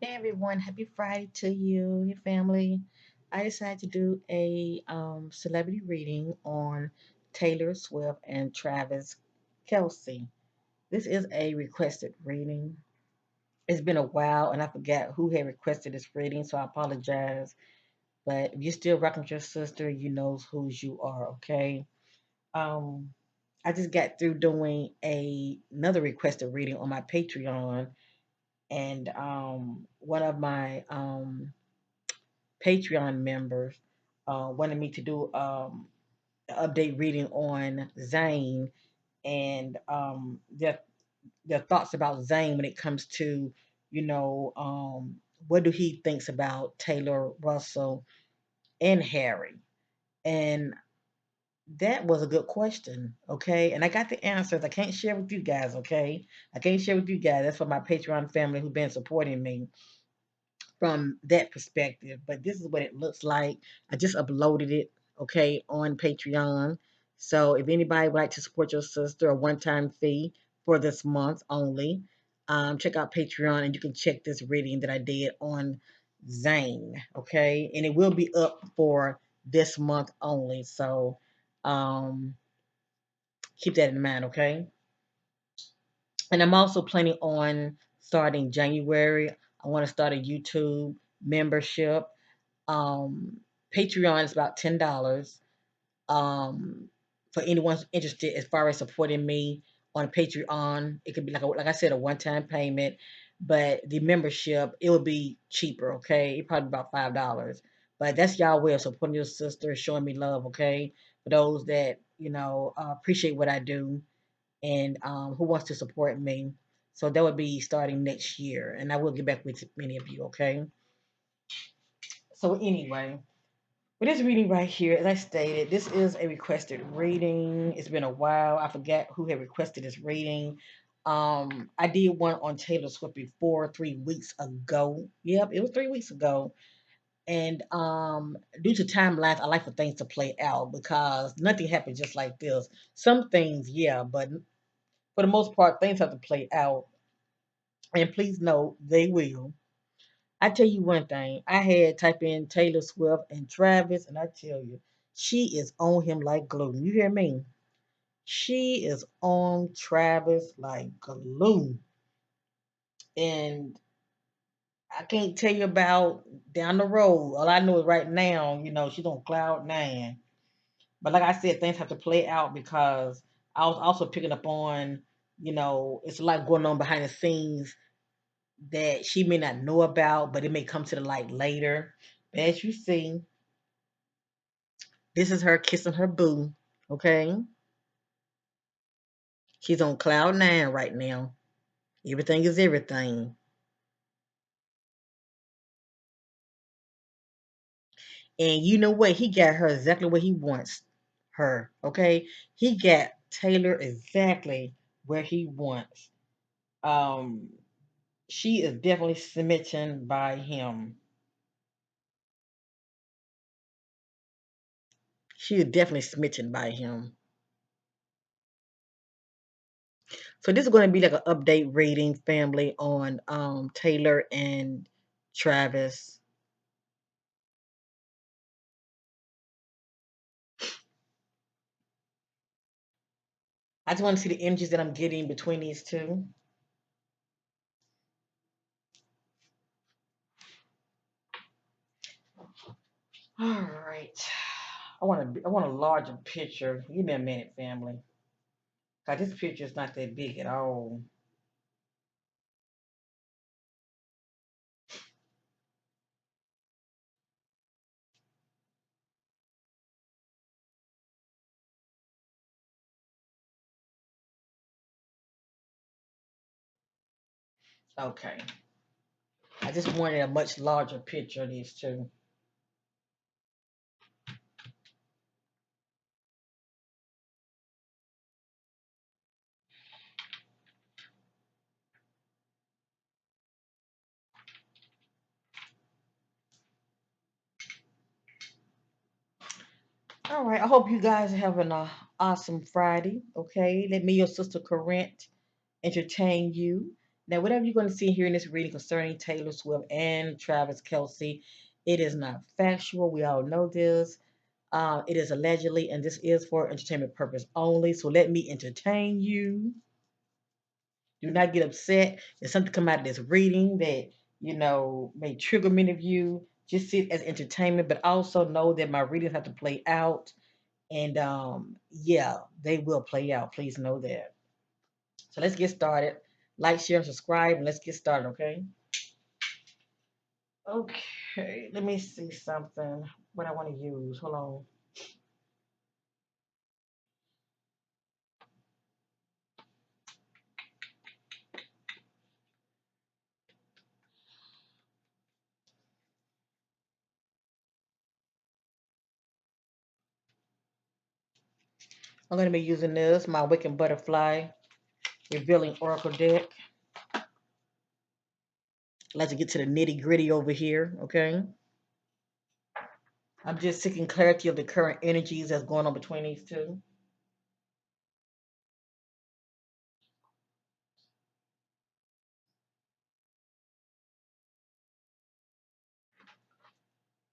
Hey everyone, happy Friday to you, your family. I decided to do a celebrity reading on Taylor Swift and Travis Kelce. This is a requested reading. It's been a while and I forgot who had requested this reading, so I apologize. But if you're still rocking with your sister, you know whose you are, okay? Um, I just got through doing another requested reading on my Patreon, and one of my Patreon members wanted me to do an update reading on Zane and their thoughts about Zane when it comes to, you know, what do he thinks about Taylor Russell and Harry. And that was a good question, okay? And I got the answers. I can't share with you guys, okay? I can't share with you guys. That's for my Patreon family who've been supporting me from that perspective. But this is what it looks like. I just uploaded it, okay, on Patreon. So if anybody would like to support your sister, a one-time fee for this month only, check out Patreon and you can check this reading that I did on Zane, okay? And it will be up for this month only. So um, keep that in mind, okay? And I'm also planning on starting January. I want to start a YouTube membership. um, Patreon is about $10 um, for anyone interested as far as supporting me on Patreon. It could be like I said, a one-time payment, but the membership it would be cheaper. Okay, it probably about $5. But that's y'all way of supporting your sister, showing me love. Okay, for those that appreciate what I do and who wants to support me. So that would be starting next year, and I will get back with many of you. Okay. So anyway, with this reading right here, as I stated, this is a requested reading. It's been a while. I forget who had requested this reading. I did one on Taylor Swift before 3 weeks ago. Yep, it was 3 weeks ago. And due to timelines, I like for things to play out because nothing happens just like this. Some things, yeah, but for the most part, things have to play out. And please know they will. I tell you one thing. I had type in Taylor Swift and Travis, and I tell you, she is on him like glue. You hear me? She is on Travis like glue. And I can't tell you about down the road. All I know is right now, she's on cloud nine. But like I said, things have to play out because I was also picking up on, it's a lot going on behind the scenes that she may not know about, but it may come to the light later. But as you see, this is her kissing her boo. Okay. She's on cloud nine right now. Everything is everything. And you know what? He got her exactly what he wants her. Okay. He got Taylor exactly where he wants. Um, she is definitely smitten by him. She is definitely smitten by him. So this is going to be like an update rating family on Taylor and Travis. I just want to see the images that I'm getting between these two. All right. I want a larger picture. Give me a minute, family. Cause this picture is not that big at all. Okay. I just wanted a much larger picture of these two. All right. I hope you guys are having a awesome Friday. Okay. Let me, your sister Corinne, entertain you. Now, whatever you're going to see here in this reading concerning Taylor Swift and Travis Kelce, it is not factual. We all know this. It is allegedly, and this is for entertainment purpose only. So let me entertain you. Do not get upset if something come out of this reading that may trigger many of you. Just see it as entertainment, but also know that my readings have to play out, and yeah, they will play out. Please know that. So let's get started. Like, share, and subscribe, and let's get started. Okay. Okay. Let me see something. What I want to use. Hold on. I'm going to be using this, my Wicked Butterfly Revealing Oracle deck. Let's get to the nitty gritty over here, okay? I'm just seeking clarity of the current energies that's going on between these two.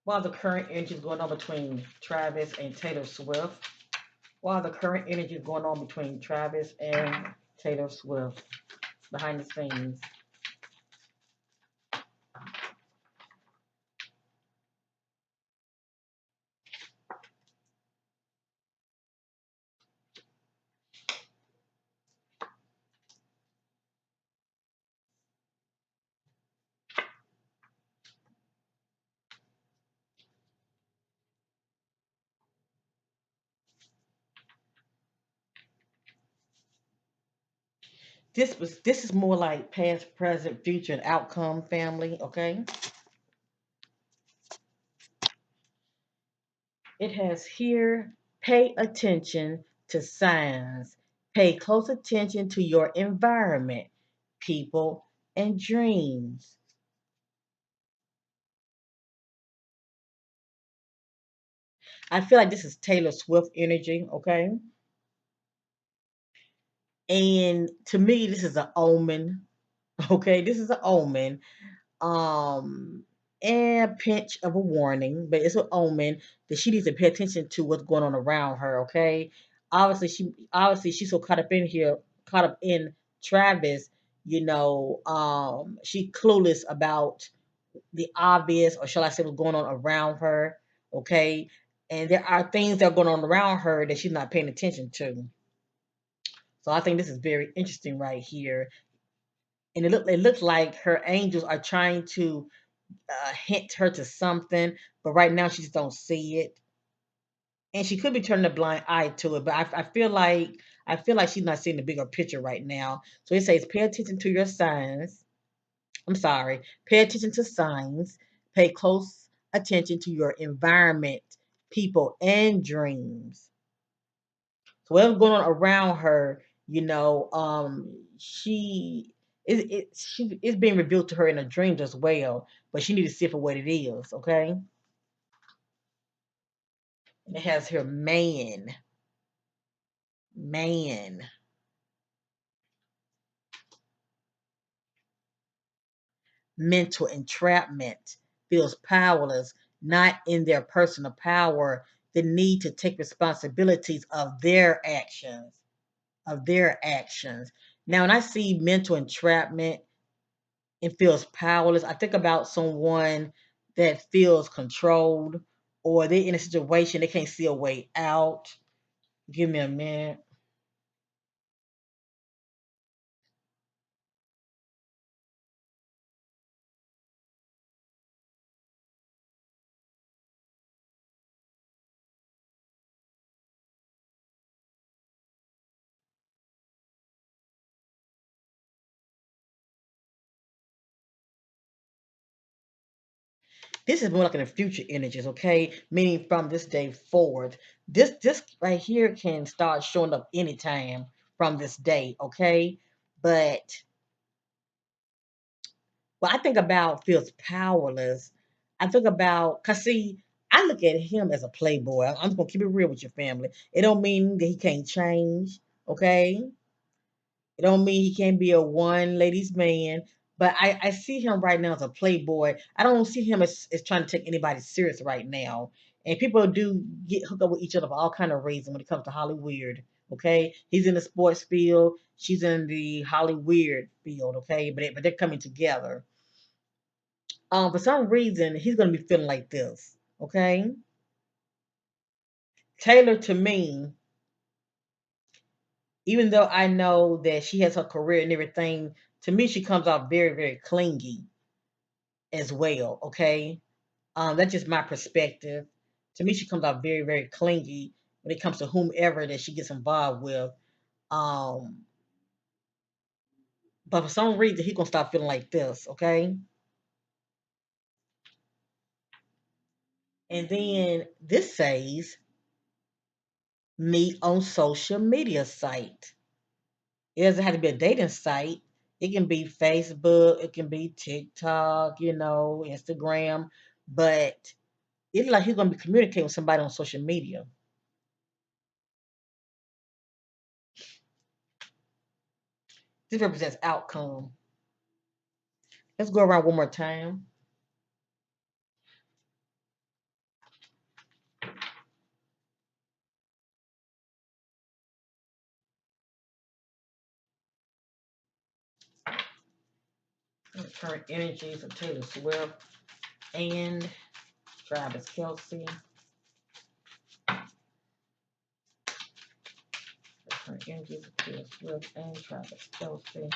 While the current energy is going on between Travis and Taylor Swift. While the current energy is going on between Travis and Taylor Swift behind the scenes. This is more like past, present, future, and outcome family, okay? It has here, pay attention to signs. Pay close attention to your environment, people, and dreams. I feel like this is Taylor Swift energy, okay? And to me, this is an omen, okay? This is an omen. Um, and a pinch of a warning, but it's an omen that she needs to pay attention to what's going on around her, okay? Obviously she's so caught up in here, caught up in Travis, she clueless about the obvious, or shall I say what's going on around her, okay? And there are things that are going on around her that she's not paying attention to. So I think this is very interesting right here. And it looks like her angels are trying to hint her to something, but right now she just don't see it, and she could be turning a blind eye to it. But I feel like she's not seeing the bigger picture right now. So it says, pay attention to your signs. I'm sorry, pay attention to signs. Pay close attention to your environment, people, and dreams. So whatever's going on around her, she it's being revealed to her in her dreams as well. But she needs to see it for what it is. Okay. And it has here man, mental entrapment, feels powerless, not in their personal power, the need to take responsibilities of their actions. Now, when I see mental entrapment and feels powerless, I think about someone that feels controlled, or they're in a situation they can't see a way out. Give me a minute. This is more like in the future energies, okay? Meaning from this day forward. This right here can start showing up anytime from this day, okay? But when I think about feels powerless, I think about, cause see, I look at him as a playboy. I'm just gonna keep it real with your family. It don't mean that he can't change, okay? It don't mean he can't be a one ladies man. But I see him right now as a playboy. I don't see him as trying to take anybody serious right now. And people do get hooked up with each other for all kind of reasons when it comes to Hollywood. Okay, he's in the sports field. She's in the Hollywood field. Okay, but they're coming together. For some reason, he's gonna be feeling like this. Okay, Taylor to me, even though I know that she has her career and everything, to me she comes off very, very clingy as well. Okay, that's just my perspective. To me, she comes off very, very clingy when it comes to whomever that she gets involved with. Um, but for some reason, he's gonna start feeling like this. Okay, and then this says meet on social media site. It doesn't have to be a dating site. It can be Facebook, it can be TikTok, Instagram, but it's like he's gonna be communicating with somebody on social media. This represents outcome. Let's go around one more time. Current energies of Taylor Swift and Travis Kelce. Current energies of Taylor Swift and Travis Kelce.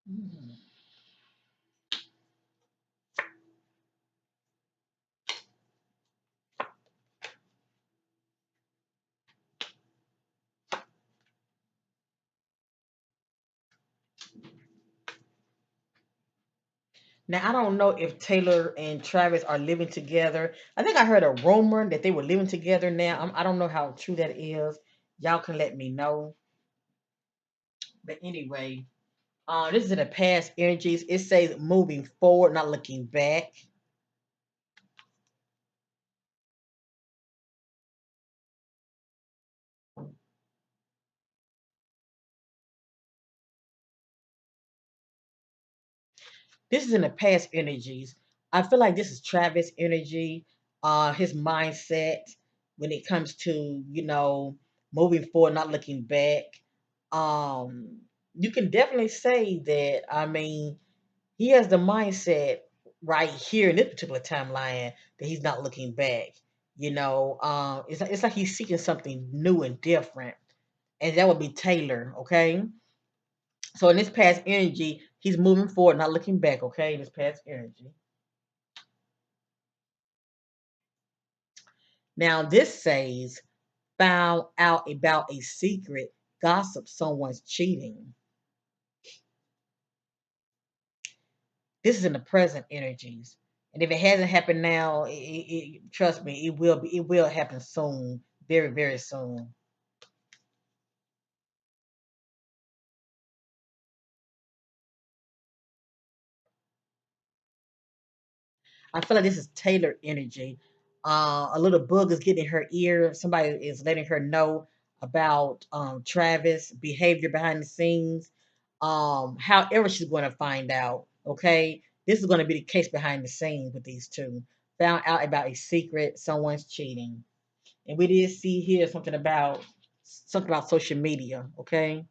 Mm. Now I don't know if Taylor and Travis are living together. I think I heard a rumor that they were living together now. I don't know how true that is. Y'all can let me know. But anyway, this is in the past energies. It says moving forward, not looking back. This is in the past energies. I feel like this is Travis energy, his mindset when it comes to, moving forward, not looking back. Um, you can definitely say that, I mean, he has the mindset right here in this particular timeline that he's not looking back. It's like he's seeking something new and different. And that would be Taylor, okay? So in this past energy, he's moving forward, not looking back, okay? In this past energy. Now, this says, found out about a secret, gossip someone's cheating. This is in the present energies. And if it hasn't happened now, trust me, it will happen soon, very, very soon. I feel like this is Taylor energy. A little bug is getting in her ear. Somebody is letting her know about Travis' behavior behind the scenes. However, she's going to find out. Okay, this is going to be the case behind the scenes with these two. Found out about a secret, someone's cheating, and we did see here something about social media. Okay,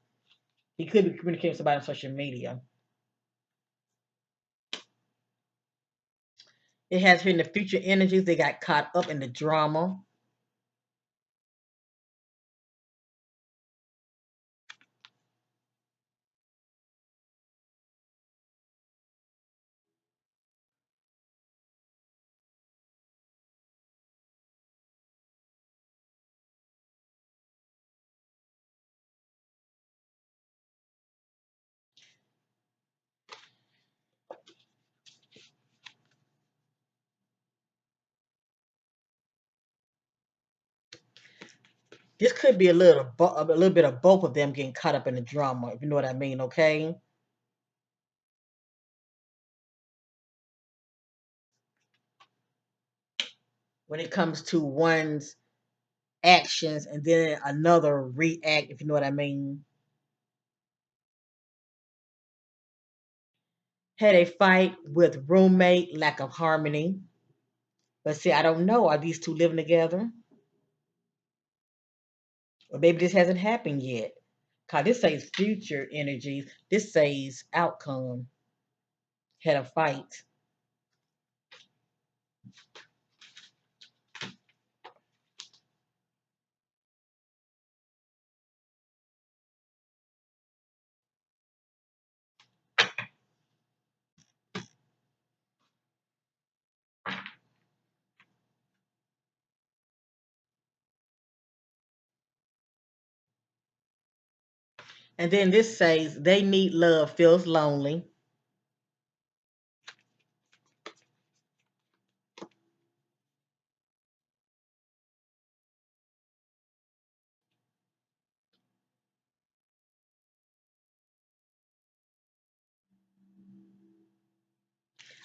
he could be communicating with somebody on social media. It has here in the future energies. They got caught up in the drama. This could be a little bit of both of them getting caught up in the drama, if you know what I mean. Okay. when it comes to one's actions and then another react, if you know what I mean. Had a fight with roommate, lack of harmony. But see, I don't know. Are these two living together? Or maybe this hasn't happened yet. Cause this says future energies. This says outcome. Had a fight. And then this says they need love, feels lonely.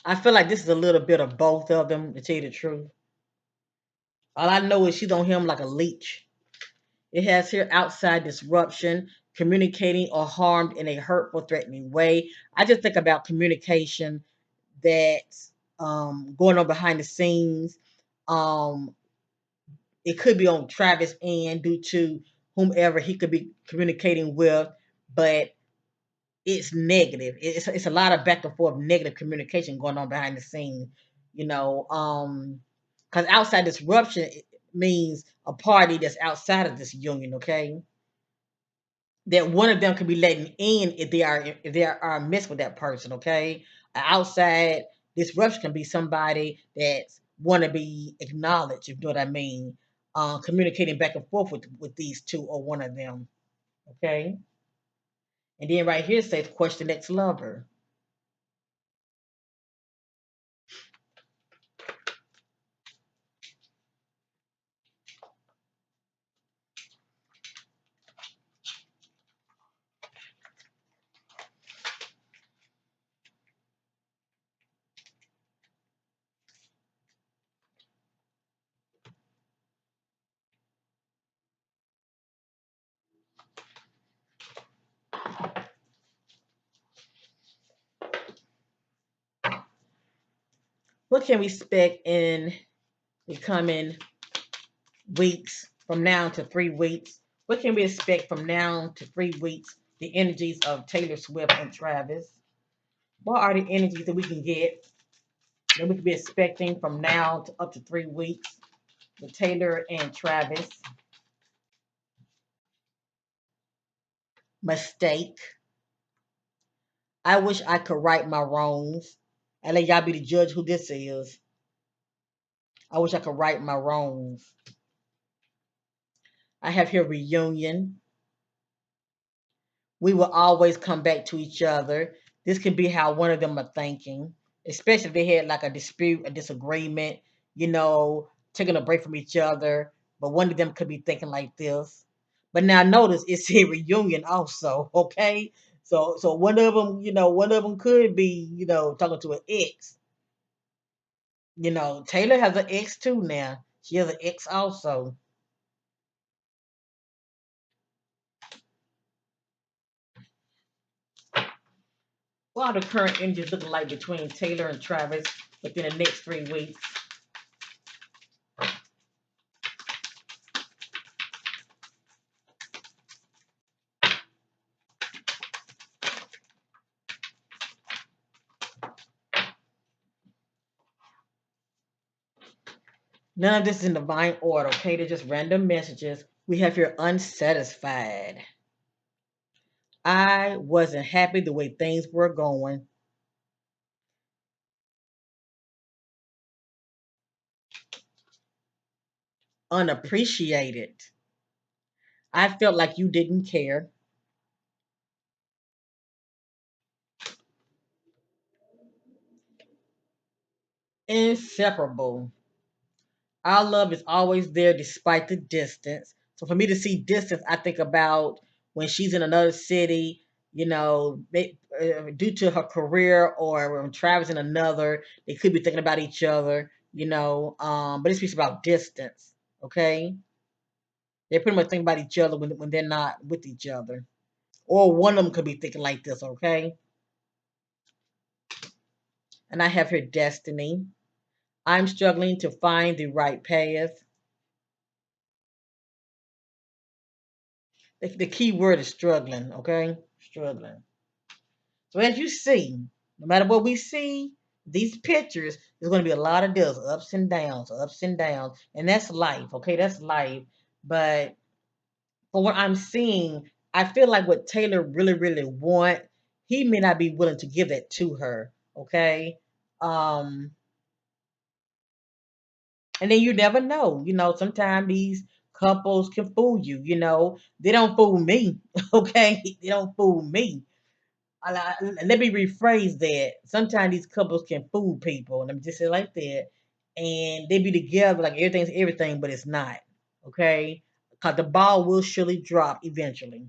I feel like this is a little bit of both of them, to tell you the truth. All I know is she's on him like a leech. It has here outside disruption, communicating or harmed in a hurtful, threatening way. I just think about communication that's going on behind the scenes. Um, it could be on Travis' end due to whomever he could be communicating with, but it's negative. It's a lot of back and forth negative communication going on behind the scenes. You know, because outside disruption means a party that's outside of this union. Okay, that one of them could be letting in if they are messed with that person. Okay, outside disruption can be somebody that want to be acknowledged. If you know what I mean, communicating back and forth with these two or one of them. Okay, and then right here says question ex lover. What can we expect in the coming weeks from now to 3 weeks? What can we expect from now to 3 weeks? The energies of Taylor Swift and Travis. What are the energies that we can get that we can be expecting from now to up to 3 weeks with Taylor and Travis? Mistake. I wish I could right my wrongs. I let y'all be the judge who this is. I wish I could right my wrongs. I have here reunion. We will always come back to each other. This can be how one of them are thinking, especially if they had like a dispute, a disagreement, taking a break from each other. But one of them could be thinking like this. But now notice it's a reunion also, okay? So one of them, one of them could be, talking to an ex. Taylor has an ex too now. She has an ex also. What are the current energies looking like between Taylor and Travis within the next 3 weeks? None of this is in divine order, okay? They're just random messages. We have here unsatisfied. I wasn't happy the way things were going. Unappreciated. I felt like you didn't care. Inseparable. Our love is always there despite the distance. So for me to see distance, I think about when she's in another city, due to her career, or when Travis in another, they could be thinking about each other. But it speaks about distance. Okay, they pretty much think about each other when they're not with each other, or one of them could be thinking like this. Okay, and I have here destiny. I'm struggling to find the right path. The key word is struggling. Okay, struggling. So as you see, no matter what we see, these pictures, there's going to be a lot of this, ups and downs, and that's life. Okay, that's life. But from what I'm seeing, I feel like what Taylor really, really want, he may not be willing to give that to her. Okay, um, and then you never know. Sometimes these couples can fool you. They don't fool me. Okay, they don't fool me. Let me rephrase that. Sometimes these couples can fool people, and I'm just say it like that, and they be together like everything's everything, but it's not. Okay, because the ball will surely drop eventually.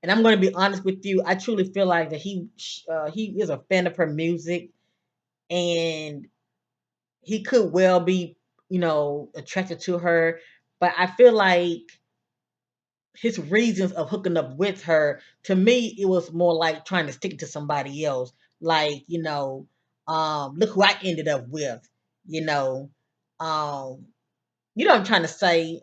And I'm going to be honest with you. I truly feel like that he is a fan of her music, and he could well be attracted to her, but I feel like his reasons of hooking up with her, to me, it was more like trying to stick it to somebody else. Like, look who I ended up with, you know. Um, what I'm trying to say?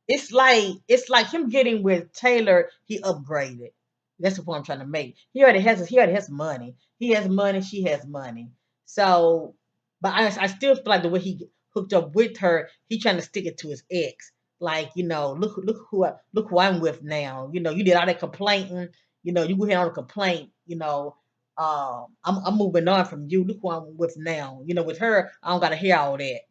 It's like him getting with Taylor, he upgraded. That's the point I'm trying to make. He already has money. He has money, she has money. So, but I still feel like the way he hooked up with her, he trying to stick it to his ex. Like, look who I'm with now. You did all that complaining, you went on a complaint, I'm moving on from you. Look who I'm with now. With her, I don't gotta hear all that.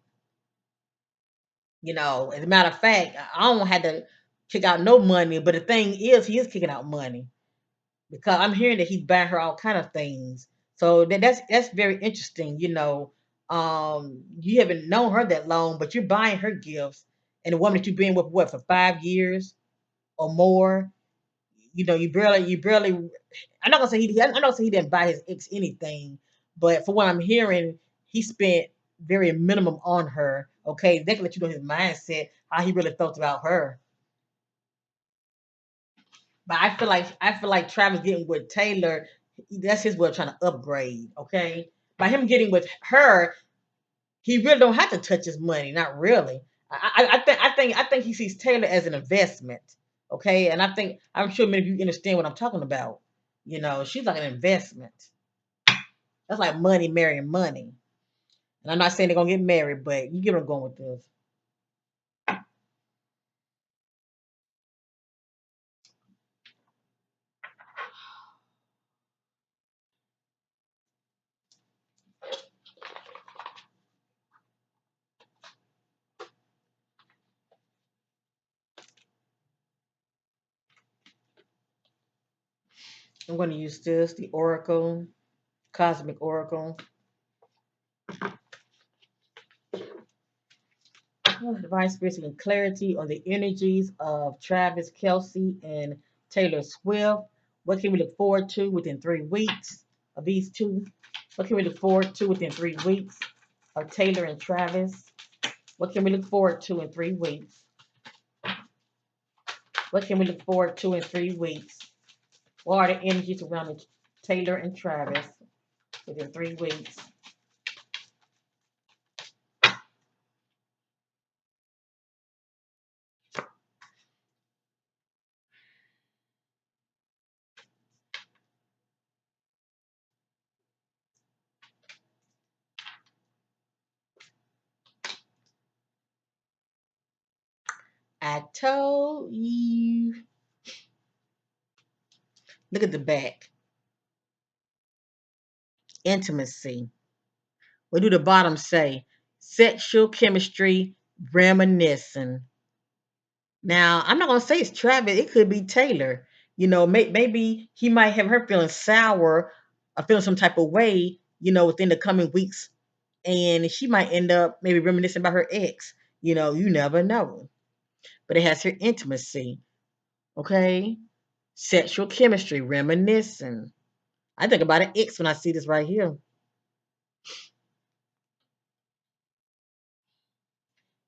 As a matter of fact, I don't have to kick out no money, but the thing is, he is kicking out money because I'm hearing that he's buying her all kind of things. So that's very interesting. You haven't known her that long, but you're buying her gifts, and the woman that you've been with what for 5 years or more. You barely. I'm not gonna say he didn't buy his ex anything, but for what I'm hearing, he spent very minimum on her. Okay, they can let you know his mindset, how he really felt about her. But I feel like Travis getting with Taylor, that's his way of trying to upgrade. Okay, by him getting with her, he really don't have to touch his money. Not really. I think he sees Taylor as an investment. Okay, and I'm sure many of you understand what I'm talking about. She's like an investment. That's like money marrying money. And I'm not saying they're gonna get married, but you get where I'm going with this. I'm going to use this, the Oracle, Cosmic Oracle. Divine spirits and clarity on the energies of Travis Kelce and Taylor Swift. What can we look forward to within 3 weeks of these two? What can we look forward to within 3 weeks of Taylor and Travis? What can we look forward to in 3 weeks? What can we look forward to in 3 weeks? What are the energies around Taylor and Travis within 3 weeks? I told you. Look at the back. Intimacy. What do the bottom say? Sexual chemistry reminiscing. Now, I'm not gonna say it's Travis. It could be Taylor. Maybe he might have her feeling sour or feeling some type of way. Within the coming weeks, and she might end up maybe reminiscing about her ex. You never know. But it has her intimacy. Okay. Sexual chemistry, reminiscing. I think about an ex when I see this right here.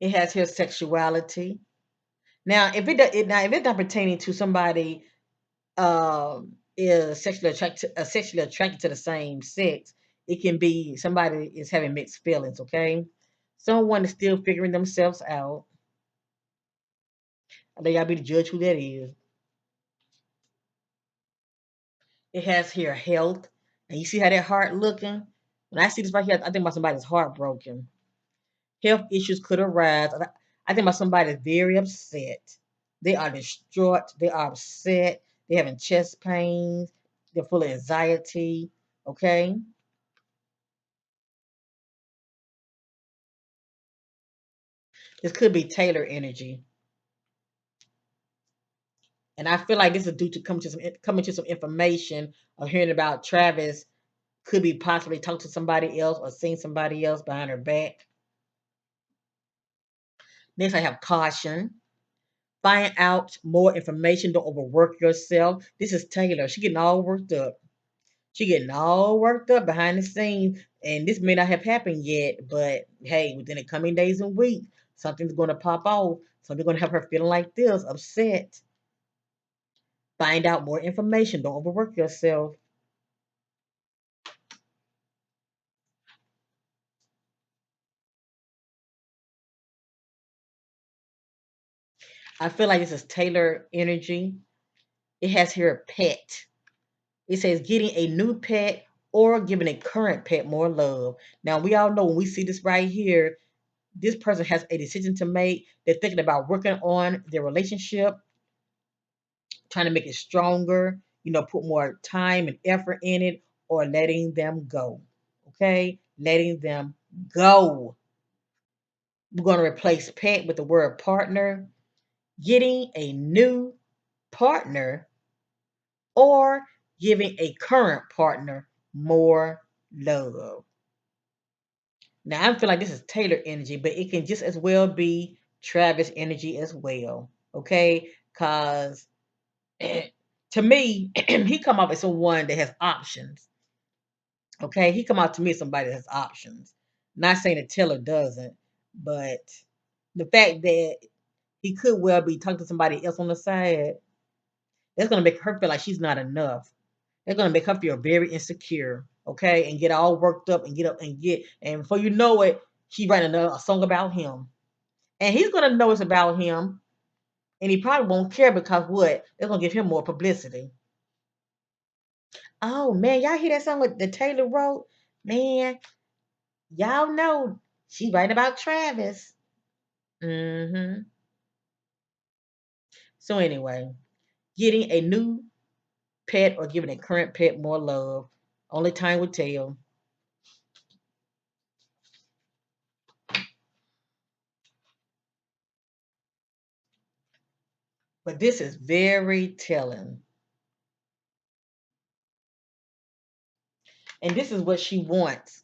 It has here sexuality. Now, if it's not pertaining to somebody is sexually attracted to the same sex, it can be somebody is having mixed feelings. Okay, someone is still figuring themselves out. They gotta be the judge who that is. It has here health, and you see how that heart looking. When I see this right here, I think about somebody's heartbroken. Health issues could arise. I think about somebody that's very upset. They are distraught. They are upset. They're having chest pains. They're full of anxiety. Okay. This could be Taylor energy. And I feel like this is due to coming to some information of hearing about Travis could be possibly talking to somebody else or seeing somebody else behind her back. Next, I have caution. Find out more information. Don't overwork yourself. This is Taylor. She getting all worked up. She getting all worked up behind the scenes, and this may not have happened yet, but hey, within the coming days and weeks, something's going to pop off. Something's going to have her feeling like this, upset. Find out more information. Don't overwork yourself. I feel like this is Taylor energy. It has here pet. It says getting a new pet or giving a current pet more love. Now we all know when we see this right here, this person has a decision to make. They're thinking about working on their relationship, trying to make it stronger, put more time and effort in it, or letting them go. Okay? Letting them go. We're going to replace pet with the word partner, getting a new partner, or giving a current partner more love. Now, I feel like this is Taylor energy, but it can just as well be Travis energy as well. Okay? Because to me, he come off as someone that has options. Okay? He come out to me as somebody that has options. Not saying that Taylor doesn't, but the fact that he could well be talking to somebody else on the side, that's going to make her feel like she's not enough. They're gonna make her feel very insecure, okay, and get all worked up and get up and and before you know it, she writing a song about him, and he's gonna know it's about him, and he probably won't care because what? They're gonna give him more publicity. Oh man, y'all hear that song with the Taylor wrote? Man, y'all know she writing about Travis. Mm-hmm. So anyway, getting a new pet or giving a current pet more love. Only time will tell. But this is very telling. And this is what she wants.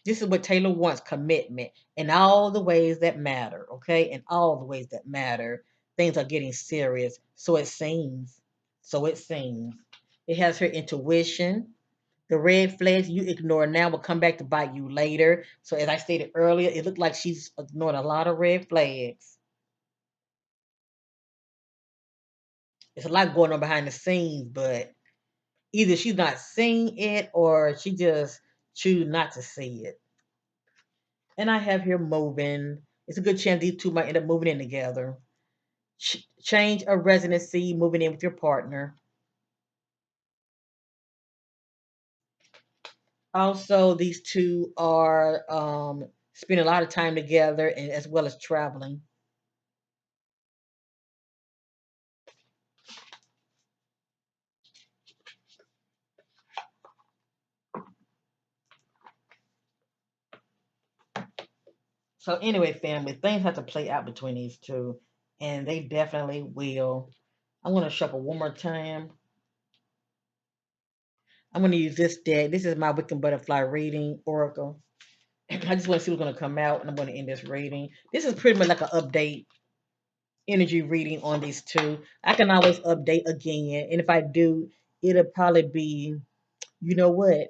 This is what Taylor wants, commitment in all the ways that matter, okay? In all the ways that matter. Things are getting serious. So it seems. So it seems. It has her intuition. The red flags you ignore now will come back to bite you later. So as I stated earlier, it looked like she's ignoring a lot of red flags. It's a lot going on behind the scenes, but either she's not seeing it or she just choose not to see it. And I have here moving. It's a good chance these two might end up moving in together. Change of residency, moving in with your partner. Also, these two are spending a lot of time together, and as well as traveling. So anyway, family, things have to play out between these two, and they definitely will. I'm going to shuffle one more time. I'm going to use this deck. This is my Wiccan Butterfly reading oracle. I just want to see what's going to come out, and I'm going to end this reading. This is pretty much like an update. energy reading on these two. I can always update again, and if I do, it'll probably be, you know what?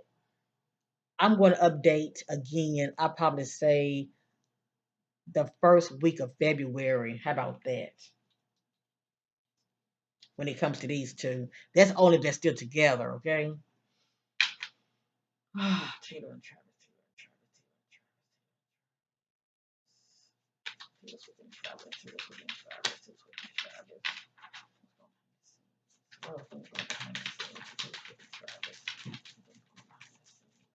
I'm going to update again. I'll probably say the first week of February. How about that? When it comes to these two, that's only if they're still together. Okay. Taylor and Travis. Taylor Swift and Travis. Taylor Swift and Travis. Taylor Swift and Travis. Oh, things going behind the scenes. Taylor Swift and Travis. Taylor Swift and Travis. Things going behind the scenes.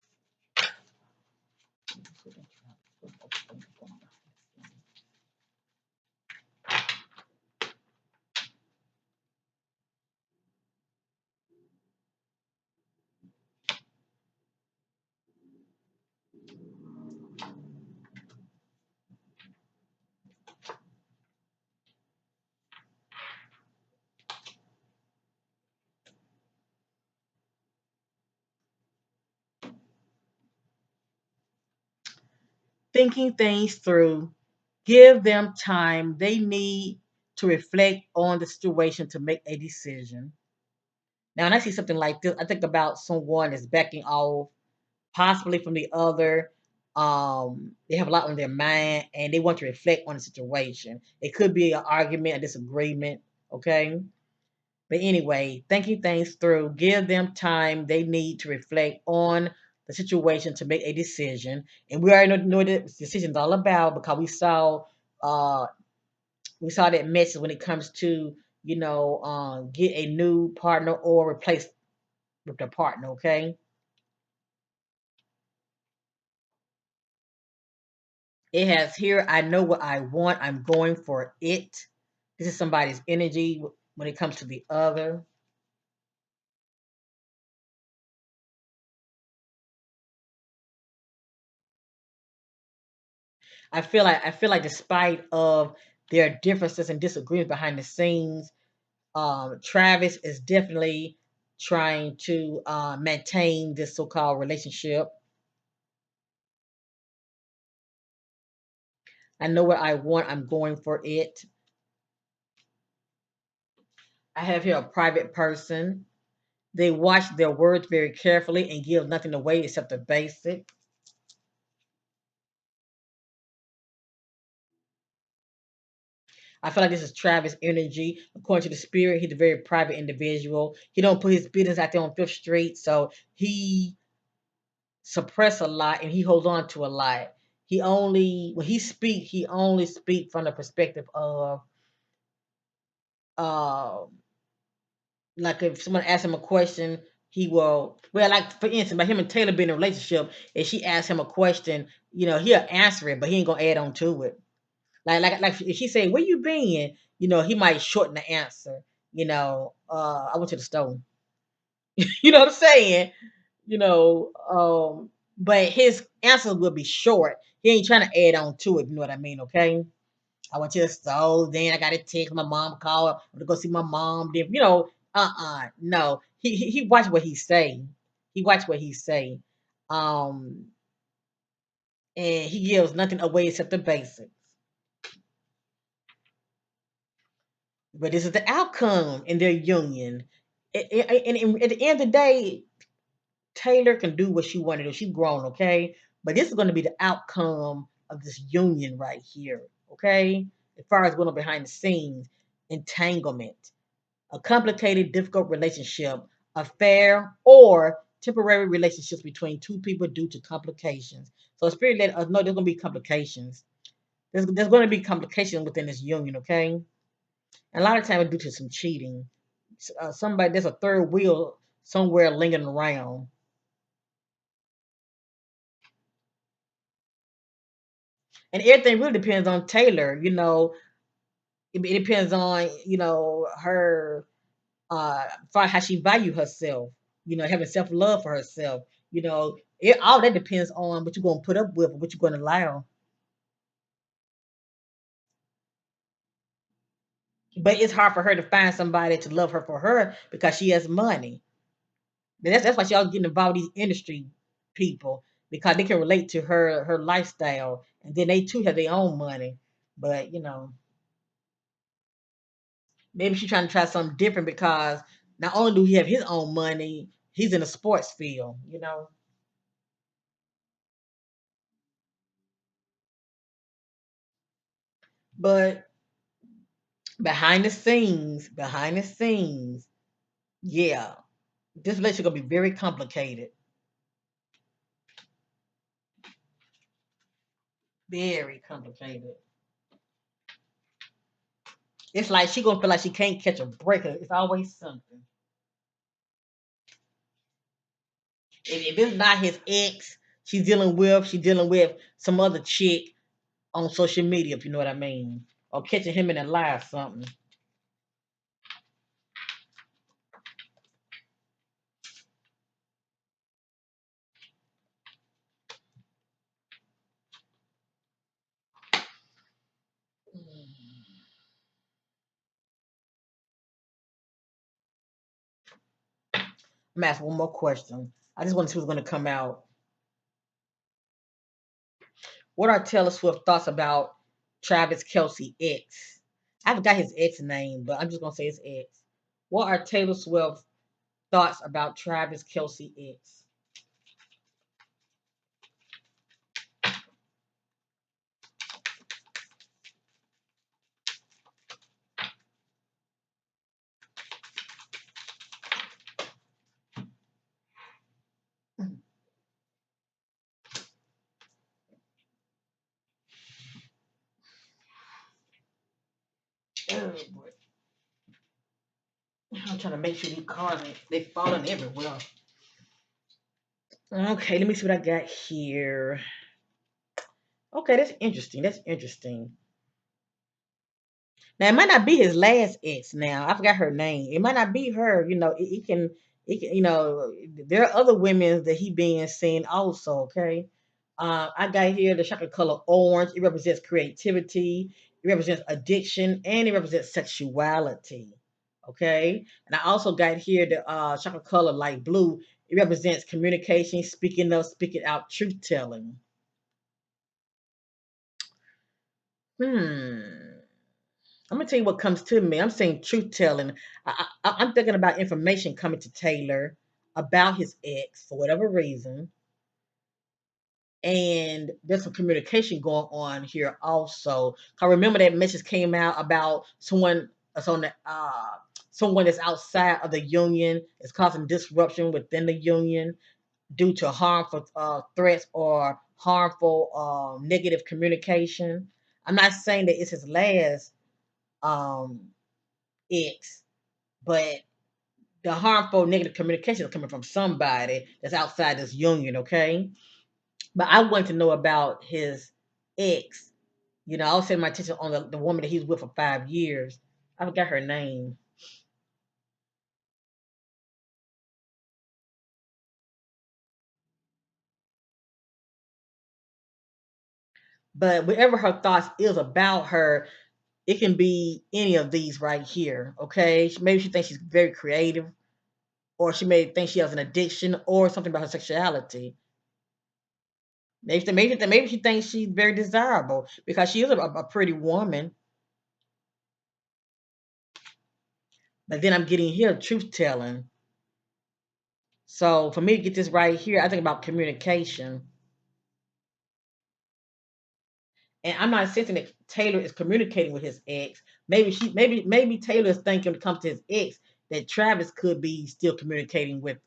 Thinking things through. Give them time. They need to reflect on the situation to make a decision. Now, when I see something like this, I think about someone that's backing off, possibly from the other. They have a lot on their mind and they want to reflect on the situation. It could be an argument, a disagreement. Okay. But anyway, thinking things through, give them time. They need to reflect on the situation to make a decision. And we already know what the decision is all about because uh, we saw that message when it comes to, get a new partner or replace with the partner. Okay. It has here, I know what I want. I'm going for it. This is somebody's energy when it comes to the other. I feel like despite of their differences and disagreements behind the scenes, Travis is definitely trying to maintain this so-called relationship. I know what I want. I'm going for it. I have here a private person. They watch their words very carefully and give nothing away except the basic. I feel like this is Travis energy. According to the spirit, he's a very private individual. He don't put his business out there on Fifth Street, so he suppress a lot and he holds on to a lot. He only when he only speak from the perspective of uh like if someone asks him a question, he will like for instance, by him and Taylor being in a relationship, if she asks him a question, he'll answer it, but he ain't gonna add on to it. Like if she say, "Where you been?" He might shorten the answer. I went to the store. You know what I'm saying? You know, but his answer will be short. He ain't trying to add on to it. You know what I mean? Okay. I went to the store. Then I got a text. My mom called. I went to go see my mom. Then no. He watch what he say. He watch what he say. Um, and he gives nothing away except the basics. But this is the outcome in their union. And at the end of the day, Taylor can do what she wanted to do. She's grown, okay? But this is going to be the outcome of this union right here, okay? As far as going on behind the scenes, entanglement, a complicated, difficult relationship, affair, or temporary relationships between two people due to complications. So Spirit let us know there's going to be complications. There's going to be complications within this union, okay? And a lot of times it's due to some cheating. Somebody, there's a third wheel somewhere lingering around. And everything really depends on Taylor. It depends on her for how she value herself. Having self love for herself. All that depends on what you're gonna put up with, or what you're gonna allow. But it's hard for her to find somebody to love her for her because she has money. And that's why she all getting involved with these industry people because they can relate to her lifestyle, and then they too have their own money. But Maybe she's trying to try something different because not only do he have his own money, he's in the sports field, you know. But behind the scenes, yeah, this relationship gonna be very complicated. Very complicated. It's like she gonna feel like she can't catch a break. It's always something. If it's not his ex, she's dealing with some other chick on social media, if you know what I mean, or catching him in a lie or something. I'm gonna ask one more question. I just want to see what's gonna come out. What are Taylor Swift thoughts about Travis Kelce ex? I forgot his ex name, but I'm just gonna say his ex. What are Taylor Swift thoughts about Travis Kelce ex? Oh boy. I'm trying to make sure these cars they falling everywhere. Okay, let me see what I got here. Okay, that's interesting. That's interesting. Now it might not be his last ex. Now I forgot her name. It might not be her. You know, it can. You know, there are other women that he being seen also. Okay, I got here the chocolate color orange. It represents creativity. It represents addiction, and it represents sexuality. Okay, and I also got here the chocolate color light blue. It represents communication, speaking up, speaking out, truth telling. Hmm. I'm gonna tell you what comes to me. I'm saying truth telling. I'm thinking about information coming to Taylor about his ex for whatever reason, and there's some communication going on here also. I remember that message came out about someone that's on the someone that's outside of the union is causing disruption within the union due to harmful threats or harmful negative communication. I'm not saying that it's his last um, ex, but the harmful negative communication is coming from somebody that's outside this union, okay? But I want to know about his ex. You know, I was setting my attention on the woman that he was with for 5 years. I forgot her name. But whatever her thoughts is about her, it can be any of these right here, okay? Maybe she thinks she's very creative, or she may think she has an addiction, or something about her sexuality. Maybe she thinks she's very desirable because she is a pretty woman. But then I'm getting here truth telling. So for me to get this right here, I think about communication. And I'm not sensing that Taylor is communicating with his ex. Maybe Taylor is thinking when it comes to his ex that Travis could be still communicating with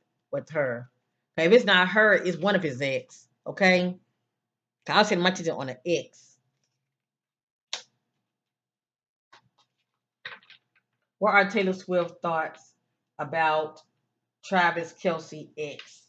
her. Okay, if it's not her, it's one of his ex. Okay, I was setting my attention on an ex. What are Taylor Swift thoughts about Travis Kelsey ex?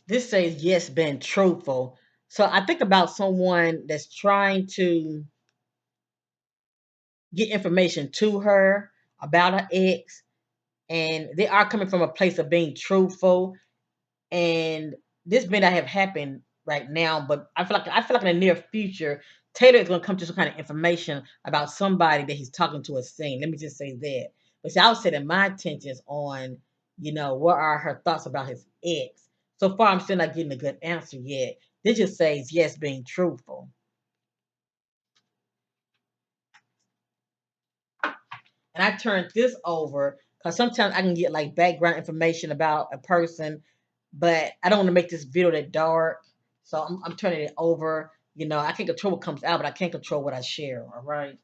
This says yes, been truthful. So I think about someone that's trying to get information to her about her ex, and they are coming from a place of being truthful. And this may not have happened right now, but I feel like in the near future, Taylor is going to come to some kind of information about somebody that he's talking to or seeing. Let me just say that. But see, I was setting my intentions on, what are her thoughts about his ex. So far, I'm still not getting a good answer yet. This just says yes, being truthful. And I turned this over because sometimes I can get like background information about a person, but I don't want to make this video that dark. So I'm turning it over. I can control what comes out, but I can't control what I share. All right.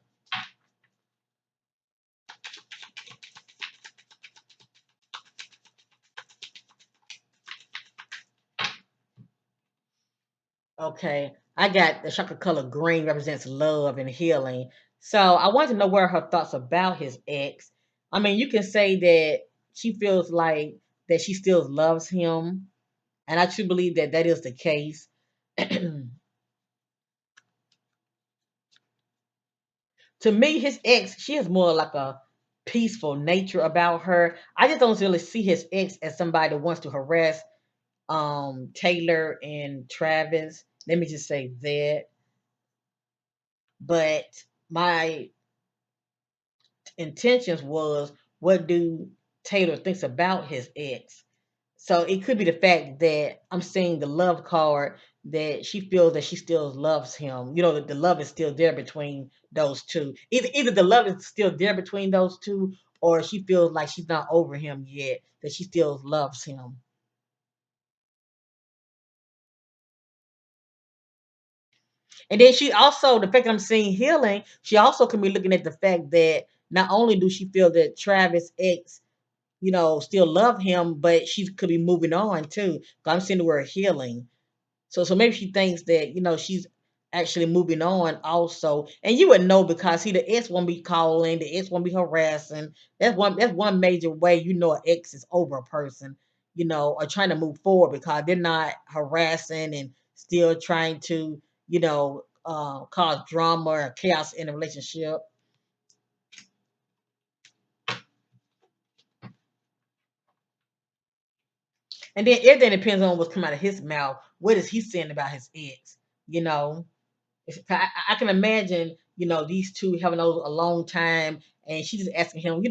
Okay. I got the chocolate color green represents love and healing. So I want to know what are her thoughts about his ex. I mean, you can say that she feels like that she still loves him, and I truly believe that that is the case. To me, his ex, she has more like a peaceful nature about her. I just don't really see his ex as somebody that wants to harass Taylor and Travis. Let me just say that. But my intentions was, what do Taylor thinks about his ex? So it could be the fact that I'm seeing the love card, that she feels that she still loves him. That the love is still there between those two. Either the love is still there between those two, or she feels like she's not over him yet, that she still loves him. And then she also, the fact that I'm seeing healing, she also can be looking at the fact that not only do she feel that Travis ex, still love him, but she could be moving on too. 'Cause I'm seeing the word healing. So maybe she thinks that she's actually moving on also, and you would know because see the ex won't be calling, the ex won't be harassing. That's one major way an ex is over a person, or trying to move forward because they're not harassing and still trying to cause drama or chaos in a relationship. And then everything depends on what's coming out of his mouth. What is he saying about his ex? You know, I can imagine, these two having those a long time, and she just asking him,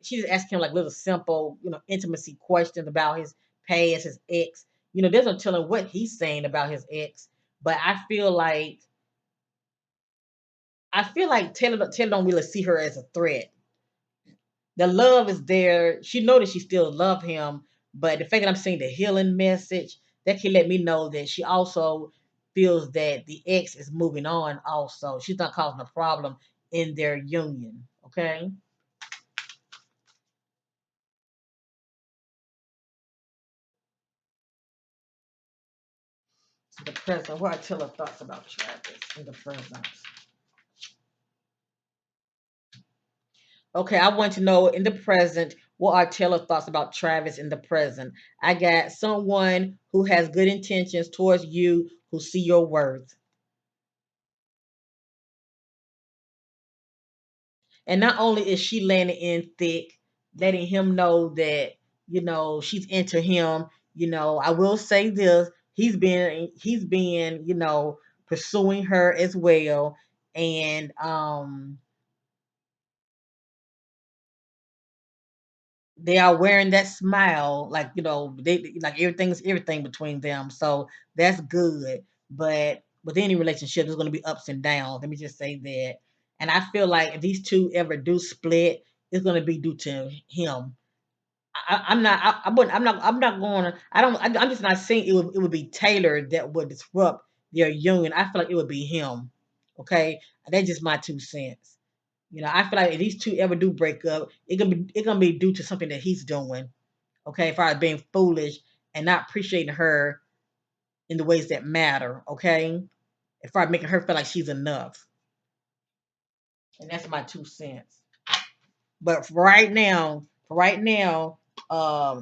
she just asking him like little simple, intimacy questions about his past, his ex. There's no telling what he's saying about his ex. But I feel like Taylor don't really see her as a threat. The love is there. She know that she still love him, but the fact that I'm seeing the healing message, that can let me know that she also feels that the ex is moving on. Also, she's not causing a problem in their union. Okay, the present. What I tell her thoughts about Travis in the present. Okay, I want to know in the present, what are Taylor's thoughts about Travis in the present? I got someone who has good intentions towards you, who see your worth. And not only is she landing in thick, letting him know that, she's into him. I will say this, he's been, pursuing her as well. And they are wearing that smile, like, they like everything's everything between them. So that's good. But with any relationship, there's gonna be ups and downs. Let me just say that. And I feel like if these two ever do split, it's gonna be due to him. I'm not. I wouldn't. I'm not. I'm not going to. I don't. I'm just not saying it would be Taylor that would disrupt their union. I feel like it would be him. Okay, that's just my 2 cents. I feel like if these two ever do break up, it gonna be due to something that he's doing. Okay, as far as being foolish and not appreciating her in the ways that matter. Okay, as far as making her feel like she's enough, and that's my 2 cents. But for right now,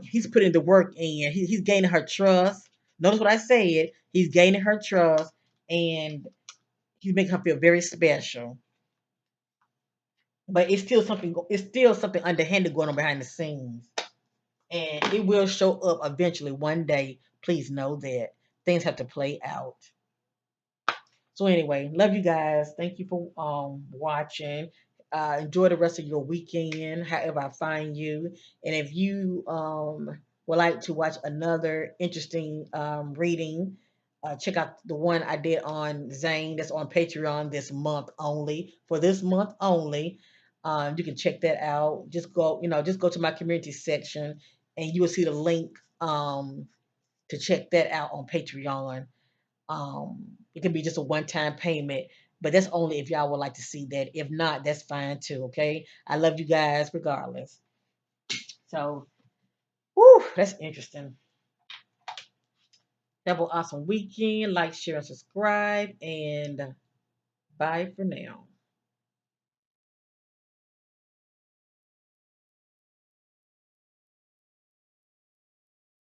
he's putting the work in. He's gaining her trust. Notice what I said. He's gaining her trust, and he's making her feel very special. but it's still something underhanded going on behind the scenes, and it will show up eventually one day. Please know that things have to play out. So anyway, love you guys. Thank you for watching. Enjoy the rest of your weekend, however I find you. And if you would like to watch another interesting reading, check out the one I did on Zane. That's on Patreon this month only. For this month only, you can check that out. Just go to my community section, and you will see the link to check that out on Patreon. It can be just a one-time payment, but that's only if y'all would like to see that. If not, that's fine too. Okay, I love you guys regardless. So, whew, that's interesting. Have an awesome weekend. Like, share, and subscribe, and bye for now.